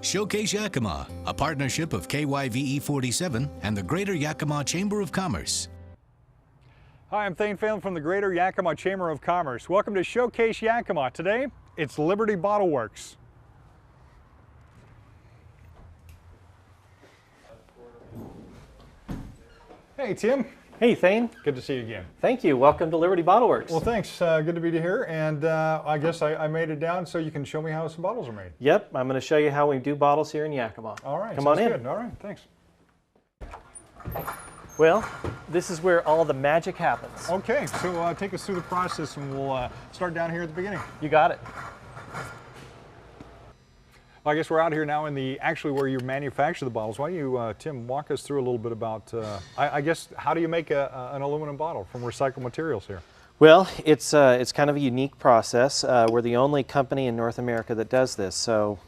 Showcase Yakima, a partnership of KYVE 47 and the Greater Yakima Chamber of Commerce. Hi, I'm Thane Phelan from the Greater Yakima Chamber of Commerce. Welcome to Showcase Yakima. Today, it's Liberty Bottleworks. Hey, Tim. Hey, Thane. Good to see you again. Thank you. Welcome to Liberty Bottleworks. Well, thanks. Good to be here. And I guess I made it down so you can show me how some bottles are made. Yep, I'm going to show you how we do bottles here in Yakima. All right. Come on in. Good. All right. Thanks. Well, this is where all the magic happens. Okay. So take us through the process, and we'll start down here at the beginning. You got it. Well, I guess we're out here now in actually where you manufacture the bottles. Why don't you, Tim, walk us through a little bit about, I guess, how do you make an aluminum bottle from recycled materials here? Well, it's kind of a unique process. We're the only company in North America that does this. So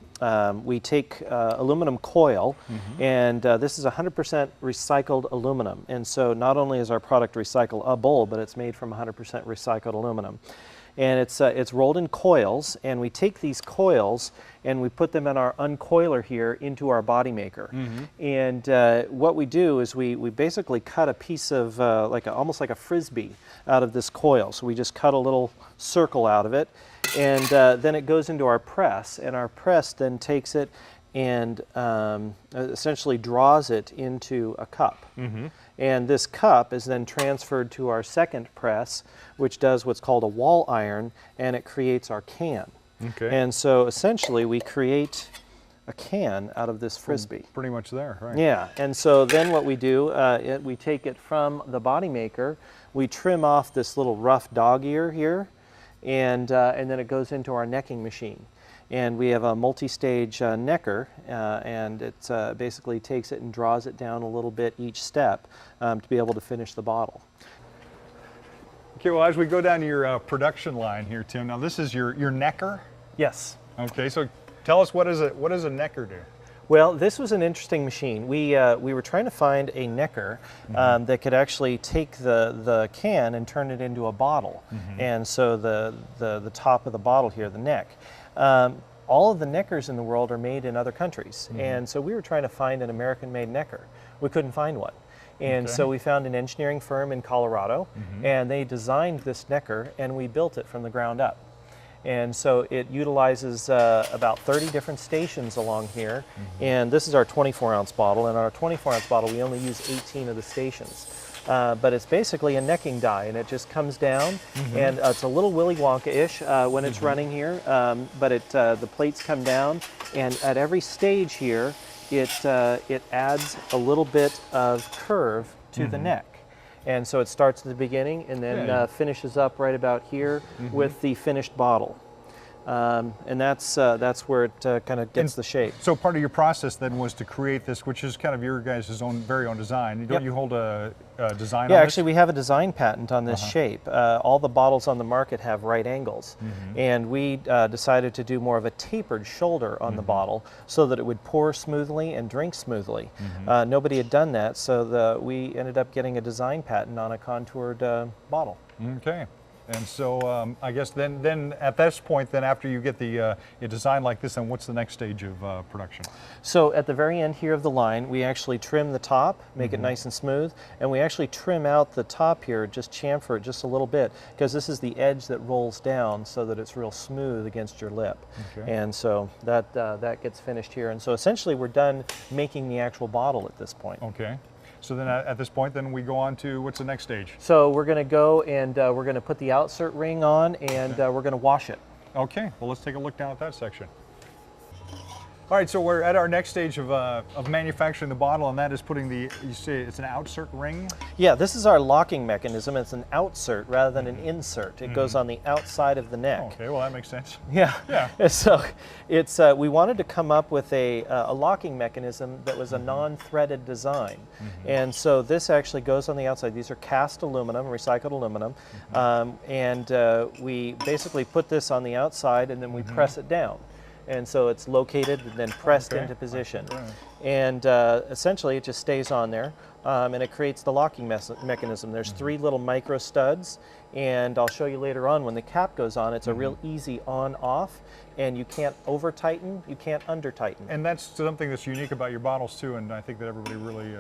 we take aluminum coil, and this is 100% recycled aluminum. And so not only is our product recyclable, but it's made from 100% recycled aluminum. And it's rolled in coils, and we take these coils and we put them in our uncoiler here into our body maker. And what we do is we basically cut a piece of almost like a frisbee out of this coil. So we just cut a little circle out of it, and then it goes into our press, and our press then takes it and essentially draws it into a cup. And this cup is then transferred to our second press, which does what's called a wall iron, and it creates our can. Okay. And so essentially we create a can out of this frisbee. Pretty much there, right? Yeah, and so then what we do, we take it from the body maker, we trim off this little rough dog ear here, and then it goes into our necking machine. And we have a multi-stage necker, and it basically takes it and draws it down a little bit each step to be able to finish the bottle. Okay, well, as we go down to your production line here, Tim, now this is your necker? Yes. Okay, so tell us, what does a necker do? Well, this was an interesting machine. We were trying to find a necker that could actually take the can and turn it into a bottle. And so the top of the bottle here, the neck. All of the neckers in the world are made in other countries, and so we were trying to find an American-made necker. We couldn't find one, and so we found an engineering firm in Colorado, and they designed this necker, and we built it from the ground up. And so it utilizes about 30 different stations along here, and this is our 24-ounce bottle, and our 24-ounce bottle we only use 18 of the stations. But it's basically a necking die, and it just comes down, and it's a little Willy Wonka-ish when it's running here, but the plates come down, and at every stage here, it adds a little bit of curve to the neck. And so it starts at the beginning and then finishes up right about here with the finished bottle. And that's where it kind of gets the shape. So part of your process then was to create this, which is kind of your guys' very own design. Don't you hold a design on this? Yeah, actually we have a design patent on this shape. All the bottles on the market have right angles. And we decided to do more of a tapered shoulder on the bottle so that it would pour smoothly and drink smoothly. Nobody had done that, so we ended up getting a design patent on a contoured bottle. Okay. And so I guess then at this point, then after you get a design like this, then what's the next stage of production? So at the very end here of the line, we actually trim the top, make it nice and smooth, and we actually trim out the top here, just chamfer it just a little bit, because this is the edge that rolls down so that it's real smooth against your lip. And so that gets finished here. And so essentially we're done making the actual bottle at this point. Okay. So then at this point, then we go on to, what's the next stage? So we're going to go and we're going to put the outsert ring on, and we're going to wash it. Okay, well let's take a look down at that section. All right, so we're at our next stage of manufacturing the bottle, and that is putting you say it's an outsert ring? Yeah, this is our locking mechanism. It's an outsert rather than an insert. It goes on the outside of the neck. Okay, well that makes sense. Yeah. So it's we wanted to come up with a locking mechanism that was a non-threaded design. And so this actually goes on the outside. These are cast aluminum, recycled aluminum, and we basically put this on the outside, and then we press it down. And so it's located and then pressed into position. And essentially it just stays on there, and it creates the locking mechanism. There's 3 little micro studs, and I'll show you later on when the cap goes on, it's a real easy on-off, and you can't over-tighten, you can't under-tighten. And that's something that's unique about your bottles too, and I think that everybody really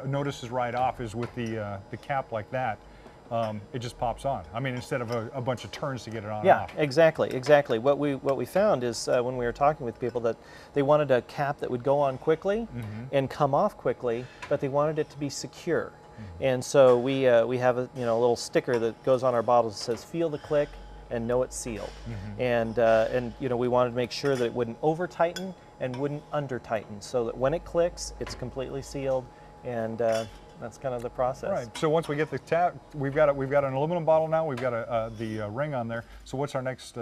notices right off is with the cap like that. It just pops on. I mean, instead of a bunch of turns to get it on and off. Yeah, exactly. What we found is when we were talking with people that they wanted a cap that would go on quickly and come off quickly, but they wanted it to be secure. And so we have a little sticker that goes on our bottles that says "Feel the click and know it's sealed." And we wanted to make sure that it wouldn't over tighten and wouldn't under tighten, so that when it clicks, it's completely sealed. And that's kind of the process. Right. So once we get the tap, we've got an aluminum bottle now. We've got the ring on there. So what's our next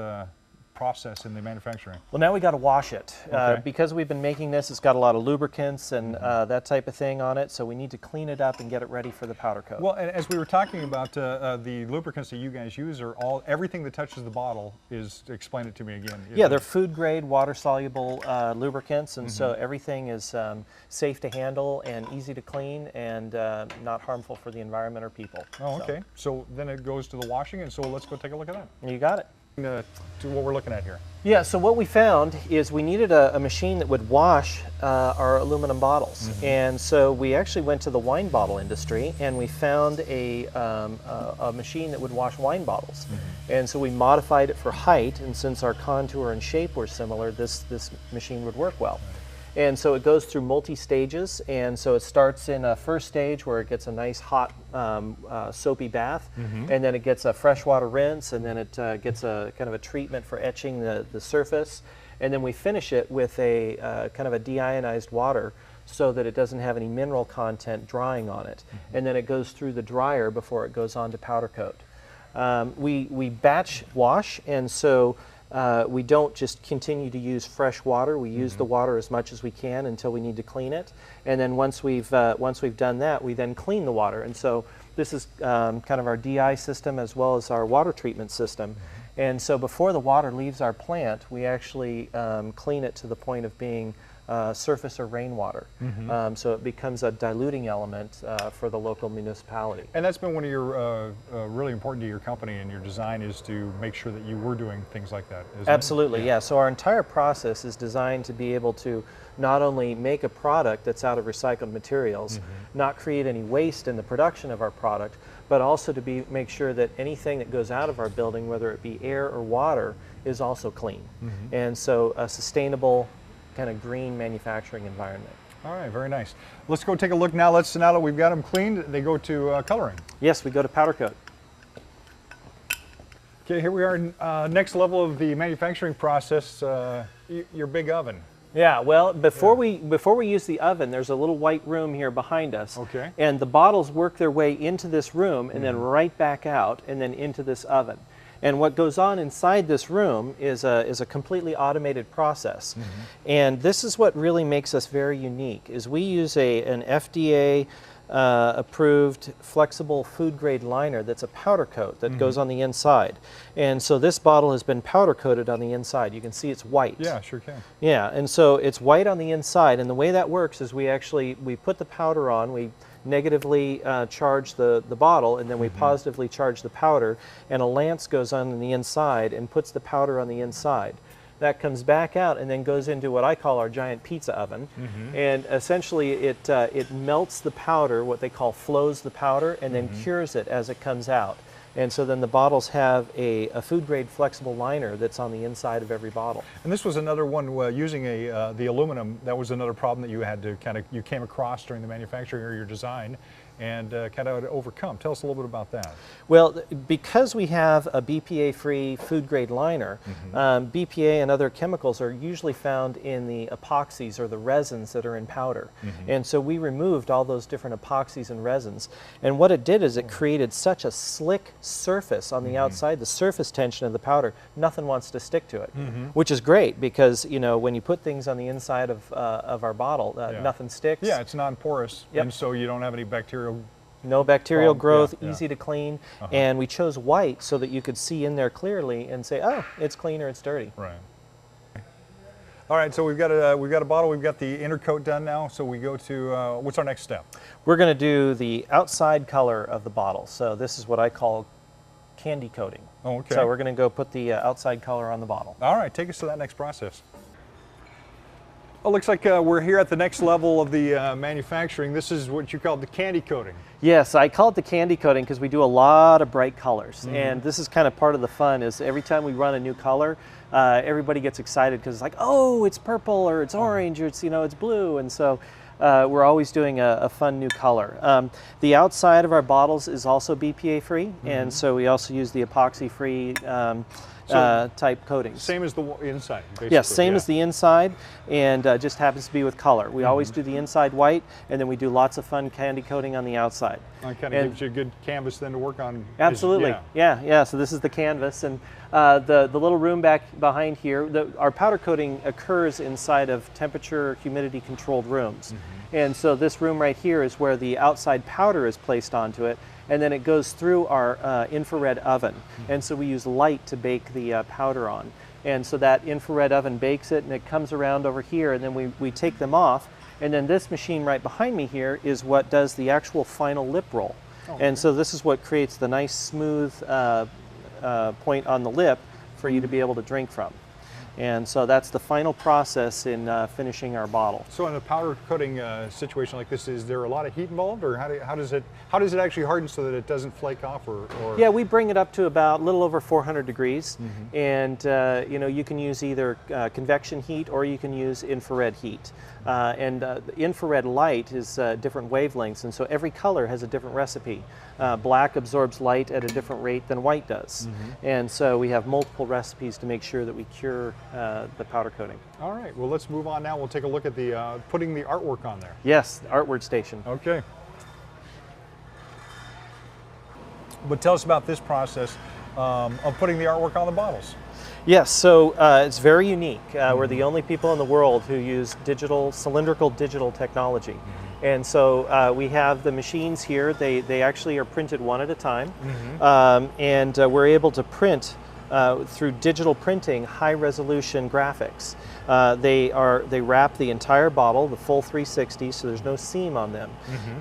process in the manufacturing? Well, now we got to wash it. Okay. Because we've been making this, it's got a lot of lubricants and that type of thing on it, so we need to clean it up and get it ready for the powder coat. Well, and as we were talking about the lubricants that you guys use are everything that touches the bottle is, explain it to me again. Yeah, they're food grade, water soluble lubricants, and so everything is safe to handle and easy to clean and not harmful for the environment or people. Oh, okay. So then it goes to the washing, and so let's go take a look at that. You got it. To what we're looking at here. Yeah, so what we found is we needed a machine that would wash our aluminum bottles. And so we actually went to the wine bottle industry and we found a machine that would wash wine bottles. And so we modified it for height, and since our contour and shape were similar, this machine would work well. And so it goes through multi-stages, and so it starts in a first stage where it gets a nice hot soapy bath, and then it gets a freshwater rinse, and then it gets a kind of a treatment for etching the surface, and then we finish it with a kind of a deionized water so that it doesn't have any mineral content drying on it. And then it goes through the dryer before it goes on to powder coat. We batch wash, and so we don't just continue to use fresh water. We use the water as much as we can until we need to clean it, and then once we've done that, we then clean the water. And so this is kind of our DI system as well as our water treatment system. And so before the water leaves our plant, we actually clean it to the point of being surface or rainwater. So it becomes a diluting element for the local municipality. And that's been one of your really important to your company and your design, is to make sure that you were doing things like that, isn't Absolutely, it? yeah. So our entire process is designed to be able to not only make a product that's out of recycled materials, not create any waste in the production of our product, but also to make sure that anything that goes out of our building, whether it be air or water, is also clean. And so a sustainable, kind of green manufacturing environment. All right, very nice. Let's go take a look now. Now that we've got them cleaned, they go to coloring. Yes, we go to powder coat. Okay, here we are, next level of the manufacturing process, your big oven. Yeah, well, before we use the oven, there's a little white room here behind us. Okay. And the bottles work their way into this room and then right back out and then into this oven. And what goes on inside this room is a completely automated process. And this is what really makes us very unique, is we use an FDA approved flexible food grade liner that's a powder coat that goes on the inside. And so this bottle has been powder coated on the inside. You can see it's white. Yeah, sure can. Yeah, and so it's white on the inside, and the way that works is we put the powder on, we negatively charge the bottle, and then we positively charge the powder, and a lance goes on the inside and puts the powder on the inside. That comes back out and then goes into what I call our giant pizza oven, and essentially it melts the powder, what they call flows the powder, and then cures it as it comes out. And so then the bottles have a food grade flexible liner that's on the inside of every bottle. And this was another one using the aluminum. That was another problem that you had to you came across during the manufacturing or your design, and kind of overcome. Tell us a little bit about that. Well, because we have a BPA-free food-grade liner, BPA and other chemicals are usually found in the epoxies or the resins that are in powder. And so we removed all those different epoxies and resins. And what it did is it created such a slick surface on the outside, the surface tension of the powder, nothing wants to stick to it, which is great because, you know, when you put things on the inside of our bottle, nothing sticks. Yeah, it's non-porous, and so you don't have any bacterial. No bacterial growth, easy to clean, and we chose white so that you could see in there clearly and say, oh, it's clean or it's dirty. Right. All right, so we've got a bottle. We've got the inner coat done now. So we go to what's our next step? We're going to do the outside color of the bottle. So this is what I call candy coating. Oh, okay. So we're going to go put the outside color on the bottle. All right, take us to that next process. Oh, looks like we're here at the next level of the manufacturing. This is what you call the candy coating. Yes, I call it the candy coating because we do a lot of bright colors. And this is kind of part of the fun is every time we run a new color, everybody gets excited because it's like, oh, it's purple or it's orange or it's, it's blue. And so we're always doing a fun new color. The outside of our bottles is also BPA free. And so we also use the epoxy free type coatings. Same as the inside, basically. Yes, same as the inside, and just happens to be with color. We always do the inside white, and then we do lots of fun candy coating on the outside. It kind of gives you a good canvas then to work on. Absolutely, yeah. So this is the canvas, and the little room back behind here, our powder coating occurs inside of temperature, humidity controlled rooms. And so this room right here is where the outside powder is placed onto it, and then it goes through our infrared oven. And so we use light to bake the powder on. And so that infrared oven bakes it, and it comes around over here, and then we take them off. And then this machine right behind me here is what does the actual final lip roll. And so this is what creates the nice smooth point on the lip for you to be able to drink from. And so that's the final process in finishing our bottle. So in a powder coating situation like this, is there a lot of heat involved, or how does it actually harden so that it doesn't flake off? Or Yeah, we bring it up to about a little over 400 degrees, and you can use either convection heat or you can use infrared heat. The infrared light is different wavelengths, and so every color has a different recipe. Black absorbs light at a different rate than white does, and so we have multiple recipes to make sure that we cure the powder coating. All right, well, let's move on now. We'll take a look at the putting the artwork on there. Yes, the artwork station. Okay. But tell us about this process of putting the artwork on the bottles. Yes, so it's very unique. We're the only people in the world who use cylindrical digital technology. And so we have the machines here. They actually are printed one at a time. And we're able to print through digital printing high resolution graphics. They wrap the entire bottle, the full 360, so there's no seam on them.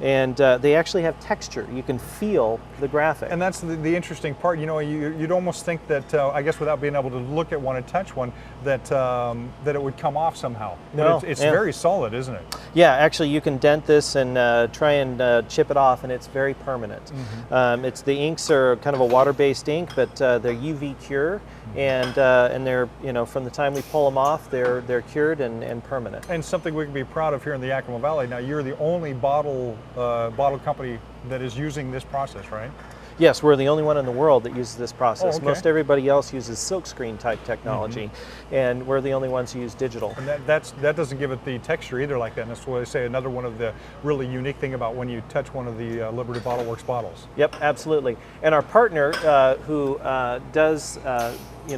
And they actually have texture. You can feel the graphic. And that's the interesting part. You'd almost think that, I guess without being able to look at one and touch one, that it would come off somehow. No, but it's very solid, isn't it? Yeah, actually you can dent this and try and chip it off, and it's very permanent. The inks are kind of a water-based ink, but they're UV cure, and they're, from the time we pull them off, they're cured and permanent. And something we can be proud of here in the Yakima Valley. Now, you're the only bottle company that is using this process, right? Yes, we're the only one in the world that uses this process. Oh, okay. Most everybody else uses silkscreen type technology, and we're the only ones who use digital. And that doesn't give it the texture either like that. And that's what I say, another one of the really unique thing about when you touch one of the Liberty Bottleworks bottles. Yep, absolutely. And our partner who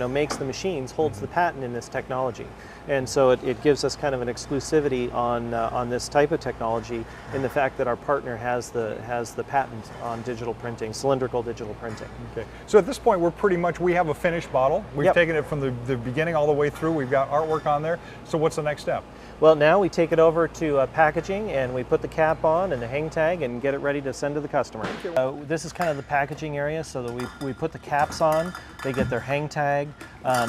makes the machines holds the patent in this technology. And so it gives us kind of an exclusivity on this type of technology in the fact that our partner has the patent on digital printing, cylindrical digital printing. Okay. So at this point, we have a finished bottle. We've taken it from the beginning all the way through. We've got artwork on there. So what's the next step? Well, now we take it over to packaging, and we put the cap on and the hang tag and get it ready to send to the customer. This is kind of the packaging area, so that we put the caps on, they get their hang tag,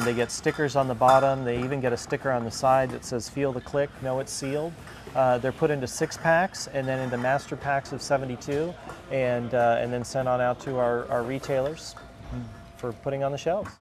they get stickers on the bottom, they even get a sticker on the side that says feel the click, know it's sealed. They're put into 6-packs and then into master packs of 72, and then sent on out to our retailers for putting on the shelves.